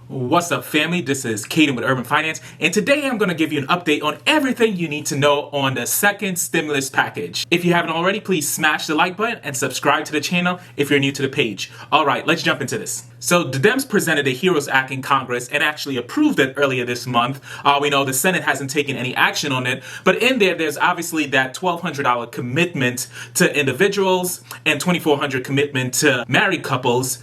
What's up, family? This is Caden with Urban Finance, and today I'm going to give you an update on everything you need to know on the second stimulus package. If you haven't already, please smash the like button and subscribe to the channel if you're new to the page. All right, let's jump into this. So the Dems presented a HEROES Act in Congress and actually approved it earlier this month. We know the Senate hasn't taken any action on it, but in there's obviously that $1,200 commitment to individuals and $2,400 commitment to married couples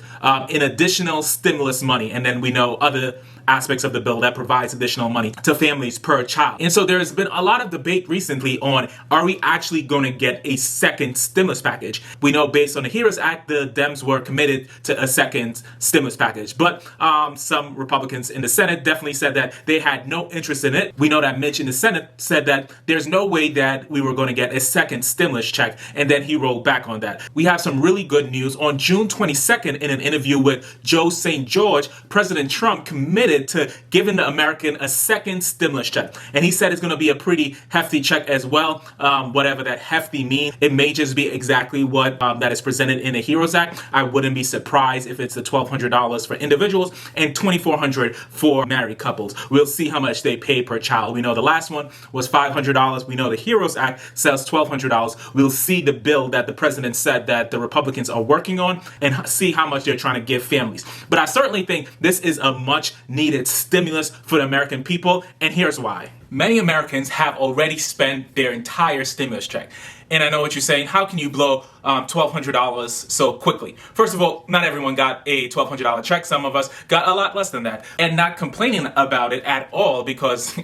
in additional stimulus money. And then we know other aspects of the bill that provides additional money to families per child. And so there's been a lot of debate recently on, are we actually going to get a second stimulus package? We know based on the HEROES Act, the Dems were committed to a second stimulus package. But some Republicans in the Senate definitely said that they had no interest in it. We know that Mitch in the Senate said that there's no way that we were going to get a second stimulus check. And then he rolled back on that. We have some really good news. On June 22nd, in an interview with Joe St. George, President Trump committed to giving the American a second stimulus check. And he said it's going to be a pretty hefty check as well. Whatever that hefty means, it may just be exactly what that is presented in the HEROES Act. I wouldn't be surprised if it's the $1,200 for individuals and $2,400 for married couples. We'll see how much they pay per child. We know the last one was $500. We know the HEROES Act says $1,200. We'll see the bill that the president said that the Republicans are working on and see how much they're trying to give families. But I certainly think this is a much needed stimulus for the American people, and here's why. Many Americans have already spent their entire stimulus check. And I know what you're saying. How can you blow $1,200 so quickly? First of all, not everyone got a $1,200 check. Some of us got a lot less than that. And not complaining about it at all because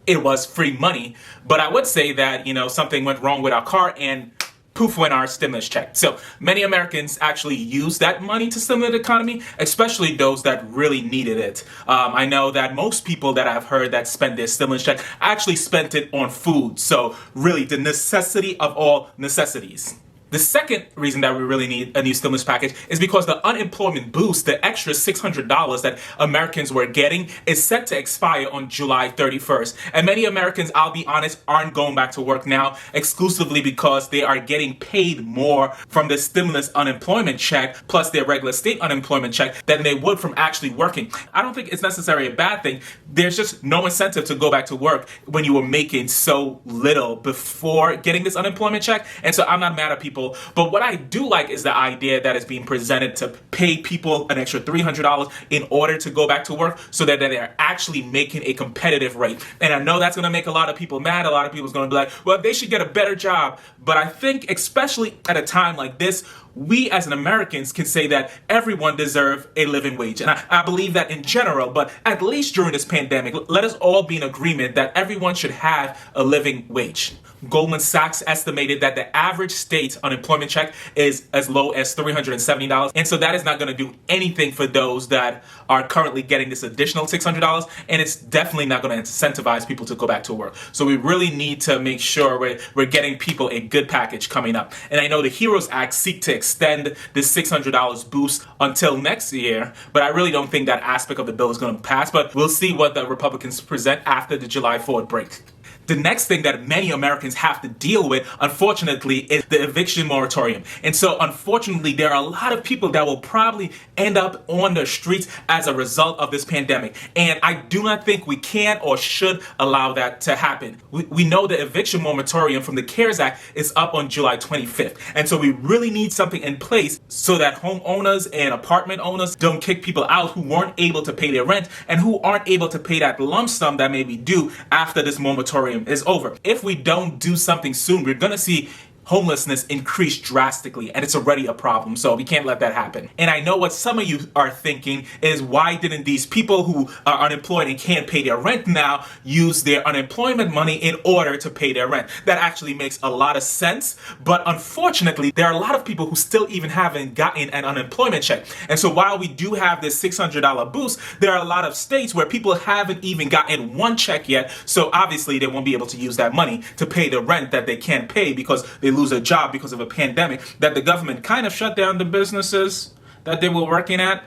it was free money. But I would say that, something went wrong with our car and poof went our stimulus check. So many Americans actually use that money to stimulate the economy, especially those that really needed it. I know that most people that I've heard that spent their stimulus check actually spent it on food. So really the necessity of all necessities. The second reason that we really need a new stimulus package is because the unemployment boost, the extra $600 that Americans were getting, is set to expire on July 31st. And many Americans, I'll be honest, aren't going back to work now exclusively because they are getting paid more from the stimulus unemployment check plus their regular state unemployment check than they would from actually working. I don't think it's necessarily a bad thing. There's just no incentive to go back to work when you were making so little before getting this unemployment check. And so I'm not mad at people. But what I do like is the idea that is being presented to pay people an extra $300 in order to go back to work so that they're actually making a competitive rate. And I know that's going to make a lot of people mad. A lot of people are going to be like, well, they should get a better job. But I think especially at a time like this, we as Americans can say that everyone deserves a living wage. And I believe that in general, but at least during this pandemic, let us all be in agreement that everyone should have a living wage. Goldman Sachs estimated that the average state unemployment check is as low as $370. And so that is not going to do anything for those that are currently getting this additional $600. And it's definitely not going to incentivize people to go back to work. So we really need to make sure we're getting people a good package coming up. And I know the HEROES Act seek to extend this $600 boost until next year, but I really don't think that aspect of the bill is going to pass. But we'll see what the Republicans present after the July 4th break. The next thing that many Americans have to deal with, unfortunately, is the eviction moratorium. And so, unfortunately, there are a lot of people that will probably end up on the streets as a result of this pandemic. And I do not think we can or should allow that to happen. We know the eviction moratorium from the CARES Act is up on July 25th. And so we really need something in place so that homeowners and apartment owners don't kick people out who weren't able to pay their rent and who aren't able to pay that lump sum that may be due after this moratorium is over. If we don't do something soon, we're going to see homelessness increased drastically, and it's already a problem, so we can't let that happen. And I know what some of you are thinking is, why didn't these people who are unemployed and can't pay their rent now use their unemployment money in order to pay their rent? That actually makes a lot of sense, but unfortunately, there are a lot of people who still even haven't gotten an unemployment check. And so while we do have this $600 boost, there are a lot of states where people haven't even gotten one check yet, so obviously they won't be able to use that money to pay the rent that they can't pay because they lose a job because of a pandemic that the government kind of shut down the businesses that they were working at.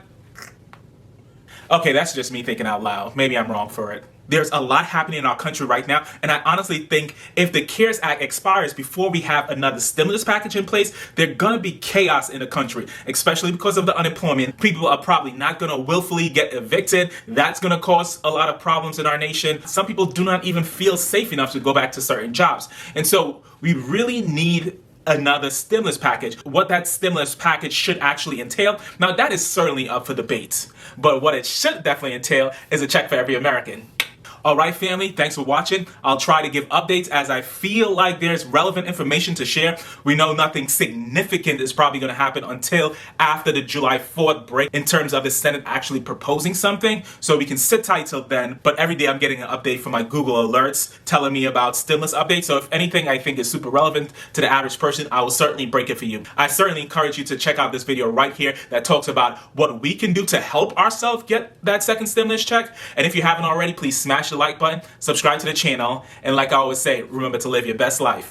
Okay, that's just me thinking out loud. Maybe I'm wrong for it. There's a lot happening in our country right now, and I honestly think if the CARES Act expires before we have another stimulus package in place, there's gonna be chaos in the country, especially because of the unemployment. People are probably not gonna willfully get evicted. That's gonna cause a lot of problems in our nation. Some people do not even feel safe enough to go back to certain jobs. And so we really need another stimulus package. What that stimulus package should actually entail, now that is certainly up for debate. But what it should definitely entail is a check for every American. Alright family, thanks for watching. I'll try to give updates as I feel like there's relevant information to share. We know nothing significant is probably going to happen until after the July 4th break in terms of the Senate actually proposing something, so we can sit tight till then. But every day I'm getting an update from my Google alerts telling me about stimulus updates, so if anything I think is super relevant to the average person, I will certainly break it for you. I certainly encourage you to check out this video right here that talks about what we can do to help ourselves get that second stimulus check. And if you haven't already, please smash the like button, subscribe to the channel, and like I always say, remember to live your best life.